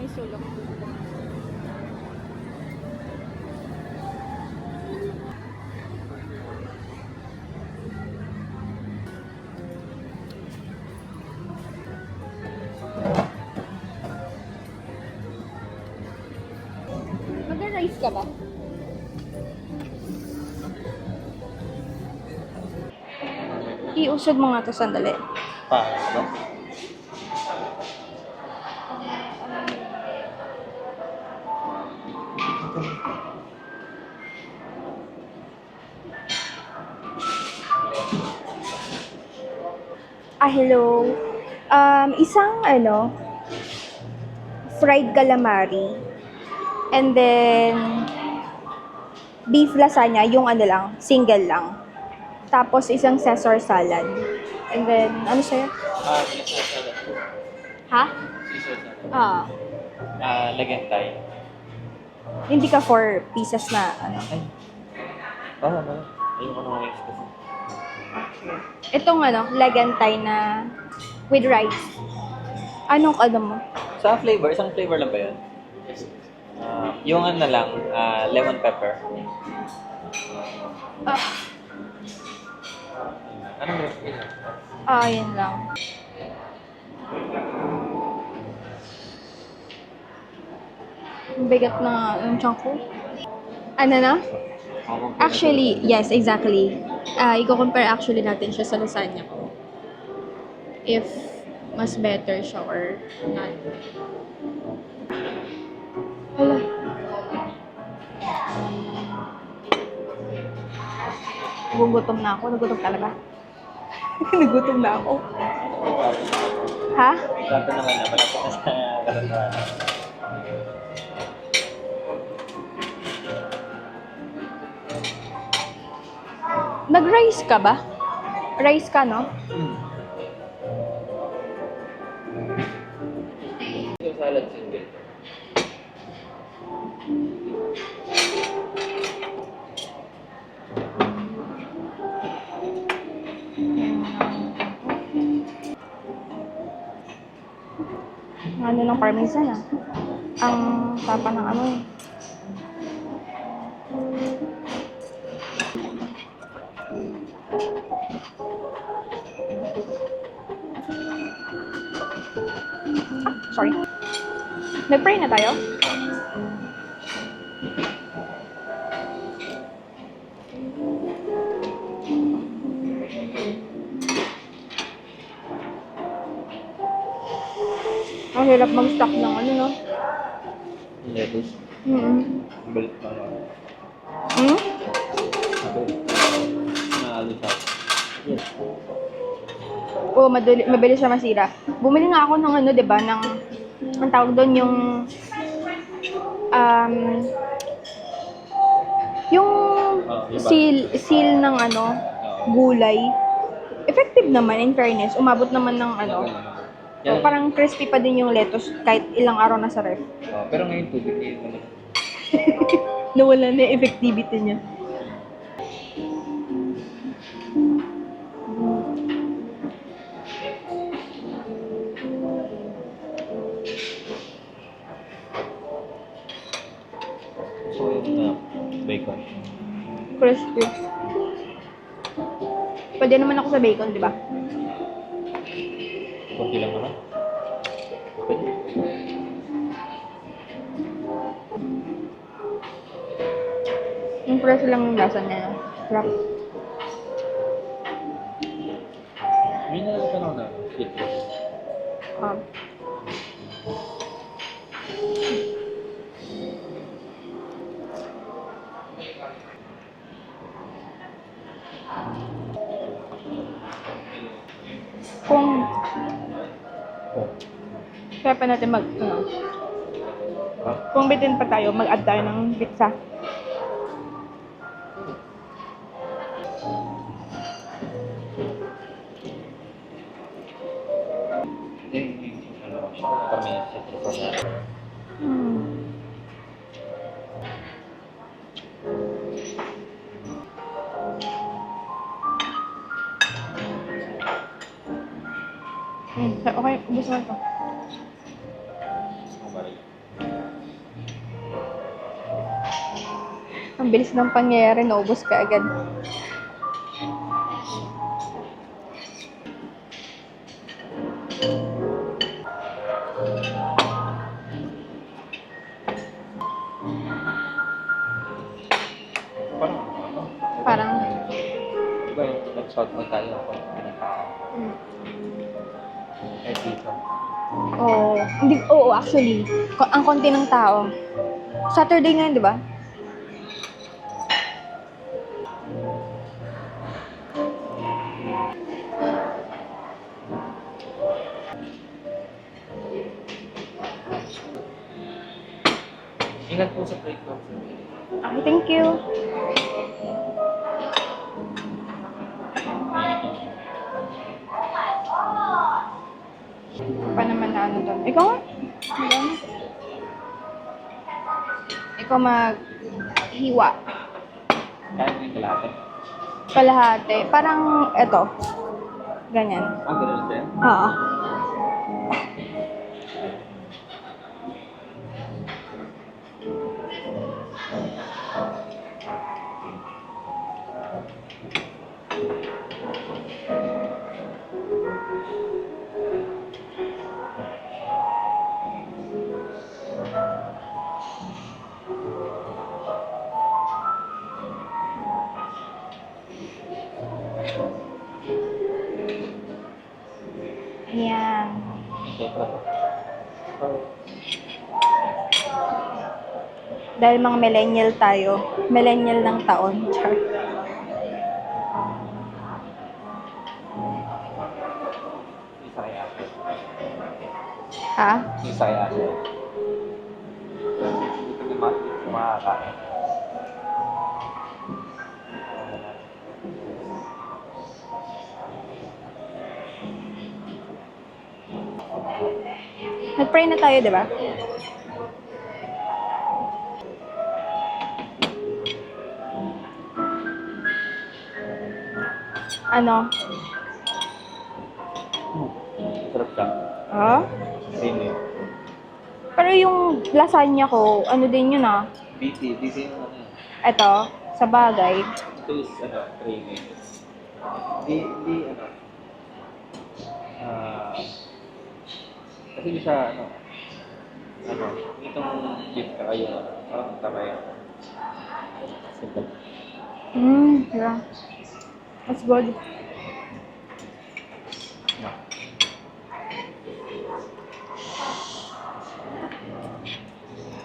may sulok. Mag-rice ka ba? Iusod mo nga to sandali. Paano ba? Hello. Isang fried calamari. And then beef lasagna, yung lang, single lang. Tapos isang Caesar salad. And then, ano sa'yo? Caesar salad po. Ha? Caesar salad. Ah, Tayo. hindi ka 4 pieces na Ay. Paano na? Ayoko na wings kasi. Itong legantay na with rice. Anong mo? Sa flavor, isang flavor lang ba yun? Yung na lang, lemon pepper. Anong recipe na? Yun lang. Ang bigat na yung chunk ko. Ano na? Actually, yes, exactly. I-compare actually natin siya sa lasagna ko. If mas better siya or not. Hala. Nagugutom na ako. Nagutom talaga. Nagutom na ako. Ha? Sabi naman na, malapit na sa kalandaran. Nag-rice ka ba? Rice ka, no? Caesar salad single. Ano ng parmesan Ang tapa ng eh. Sorry. Nag-pray na tayo? Ang hirap mag-stock ng no? Lettuce. Balit pa naman. Naalis ako. Yes. Oo, mabilis siya masira. Bumili nga ako ng di ba, ng ang tawag doon yung seal ng gulay. Effective naman in fairness. Umabot naman ng parang crispy pa din yung lettuce kahit ilang araw na sa ref. Pero ngayon tubig ngayon naman. Nawala na yung effectivity niya. So yung bacon. Crispy. Pwede naman ako sa bacon, di ba? Kunti lang naman. Pwede. Yung fresh lang yung lasa niya. Sarap. May nalalaman na citrus. Kung kaya pa natin kung bitin pa tayo, mag-add tayo ng pizza. Kami citrus na. Okay, ubus mo ito. Balik. Ang bilis ng pangyayari, naubos ka agad. Parang, Parang, diba yung nag-shot mo tayo ako pinatao. Eh, dito. oo, actually. Ang konti ng tao. Saturday ngayon, di ba? Ingat po sa plate ko. Okay, thank you. Pa naman na ano doon. Ikaw nga. Wala na. Ikaw maghiwa. Kaya mo yung kalate. Kalahati. Parang, eto. Ganyan. Ganun din. Oo. Ayan. Okay po. Dahil mga millennial tayo. Millennial ng taon. Char. Isa kaya ate. Ha? Isa kaya ate. Dito makakain. Nag-pray na tayo, di ba? Ano? Sarap ka. Ha? Sino yun? Pero yung lasagna ko, ano din yun ah. BT yung ano yun. Eto, sa bagay. Ito is, creamy. Di, ano, kasi di siya, itong beef ka kayo, parang tabay. Simple. Yeah. That's good. No.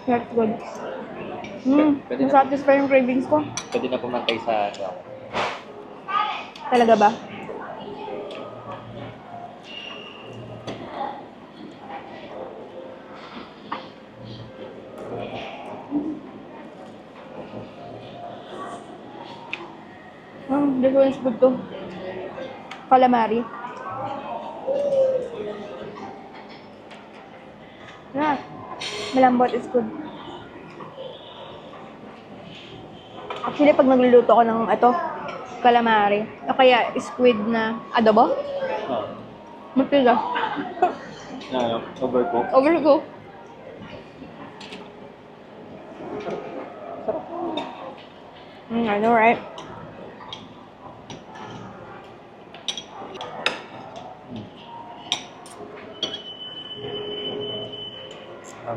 That's good. Pwede na- Satisfy yung cravings ko. Pwede na pumantay sa, Talaga ba? This one is good too. Calamari. Yeah. Malambot is good. Actually, pag nagluluto ko ng calamari, o kaya squid na adobo, matigas. overcook. Overcook. I know, right?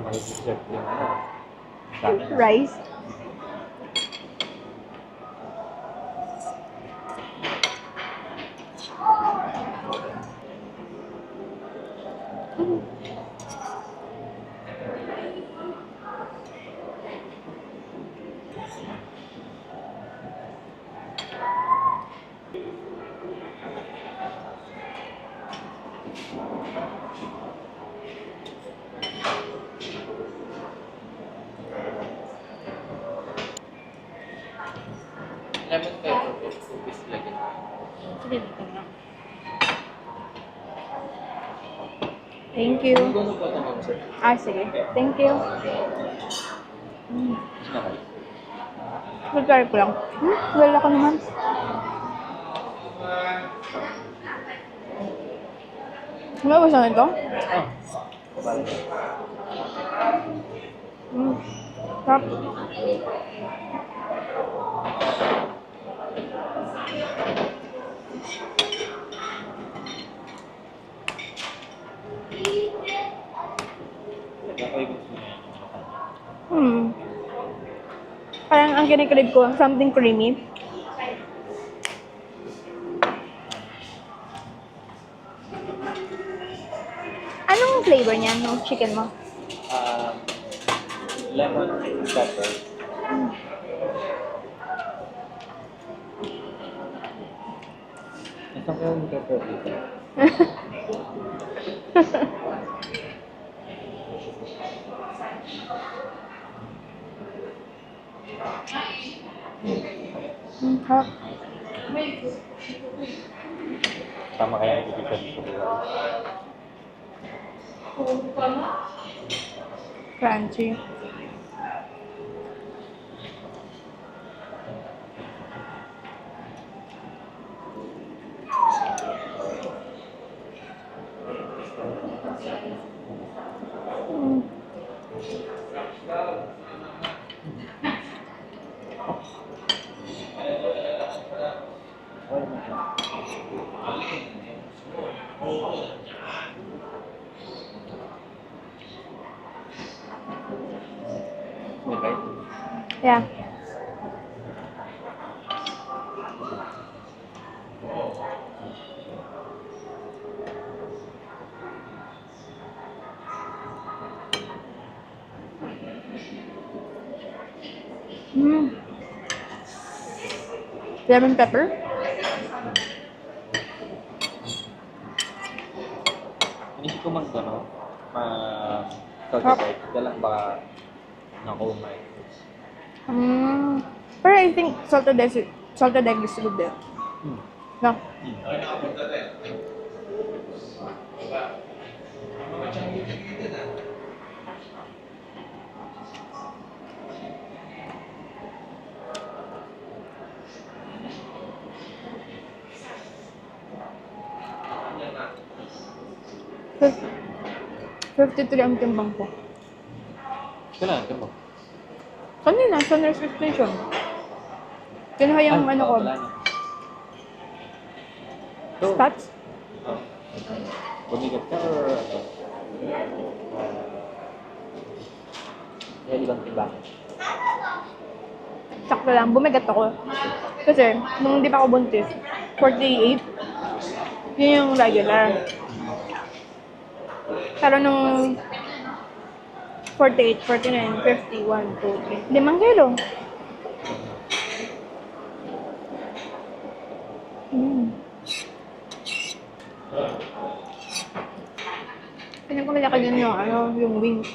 Mag-dessert yung sa akin. Rice. Lemon pepper po, 2 piece lagi. Sige, dito na. Thank you. Gusto po ito, ma'am, sir. Sige. Thank you. Sinakay. Mag-try ko lang. Well ako naman. Ano ba sa ito? Balik. Sarap. Ako yung gusto niya. Parang ang kinikrave ko, something creamy. Anong flavor niya, no chicken mo? Lemon pepper. Isang lemon pepper dito. Harap. Tama kaya yung ibigay dito. Crunchy. Okay. Yeah. Lemon pepper. Inisip ko mag-cultivate. Dalang baka nakumay. Pero I think salted egg is good there. No? Fif- 53 ang timbang ko. Kailangan ka mo? Kanina, sa nurse station. Kinuha yung ano ko, stats. Bumigat ka or ano? Kaya ibang timbang. Sakto lang, bumigat ako. Kasi, nung hindi pa ako buntis, 48, yun yung regular. Pero nung 48, 49, 50, 1, 2, 3, 5 kilo. Tingnan ko malaki din yung, yung wings.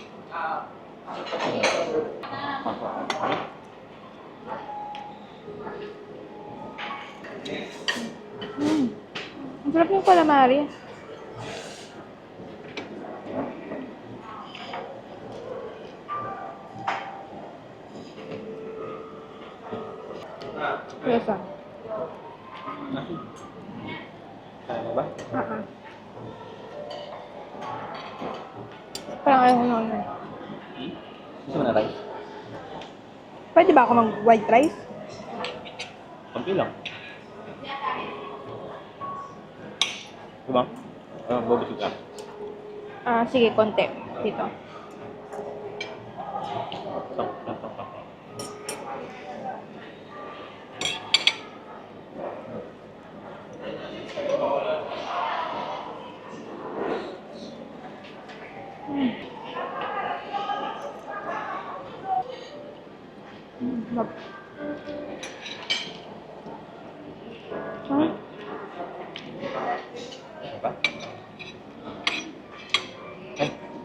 Ang sarap yung calamari. Yes, Kaya mo ba? Parang ayaw ko na ano. Gusto mo na rice? Pwede ba ako mag-white rice? Konti lang. Diba? Bubusog ka. Sige, konti. Dito. Sakto. Apa?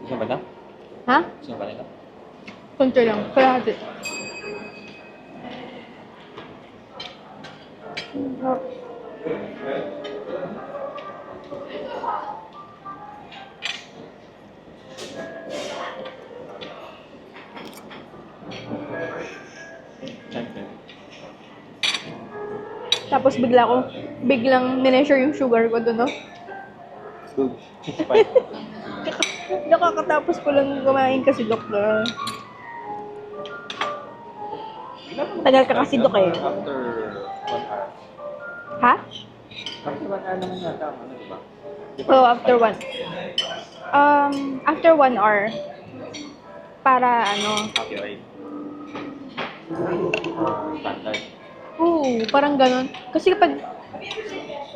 Gusto ba na? Ha? Gusto ba nila? Konti lang. Kalahati. Siyempre. Tapos biglang mineasure yung sugar ko doon, no? Good. 65. Nakakatapos ko lang kumain kasi doktor. Tagal ka kasi Dok eh. After 1 hour. Ha? After 1 hour naman yata, ano, di ba? Oh, after 1. After 1 hour. Para ano. Okay. Standard. Oo, parang ganun. Kasi kapag,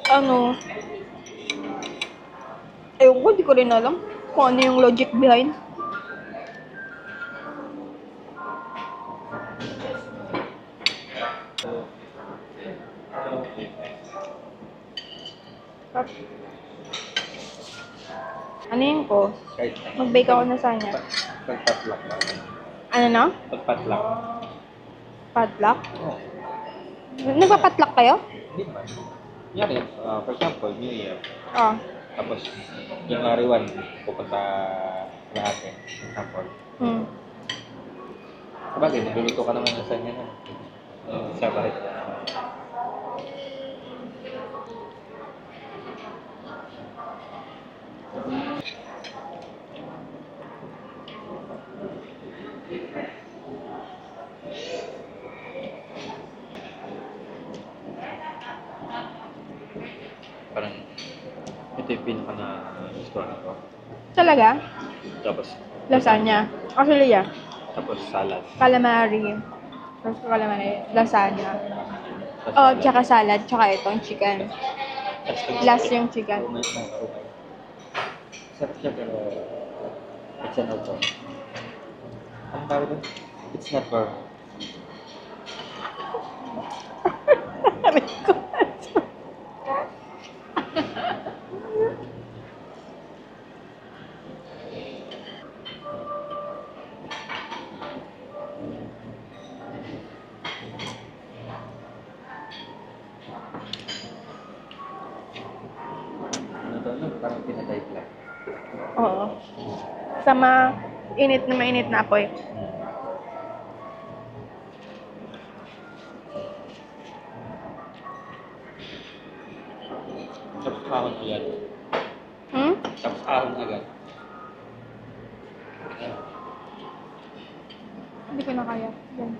ano, ayun ko, di ko rin alam kung ano yung logic behind. Ano yun ko? Kahit Mag-bake ako na sana. pagpatlak ba? Ano na? Pagpatlak. Padlock? Oo. Nagpapatlak kayo? Hindi naman. Yari, for example, New Year. Ah. Tapos, January 1, pupunta lahat eh. For example. Hmm. Sabagay, nagluluto ka naman sa inyo na. Separate. Parang, ito yung pinaka na gusto ko. Talaga? Tapos, Lasagna. Actually, yeah. tapos salad. Calamari. Tapos calamari. Lasagna. Tapos Oh, salad. tsaka salad. Tsaka itong chicken. Tapos Last yung chicken. umay na, umay. Sarap siya pero it's an auto. Ang tawag doon? It's not for Sabi ko. ano to, no? Parang pinatay lang. Oo. Sa mainit na apoy. Tapos ahon agad. Hmm? Tapos ahon agad. Hindi ko na kaya. Yan.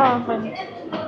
Ah, okay.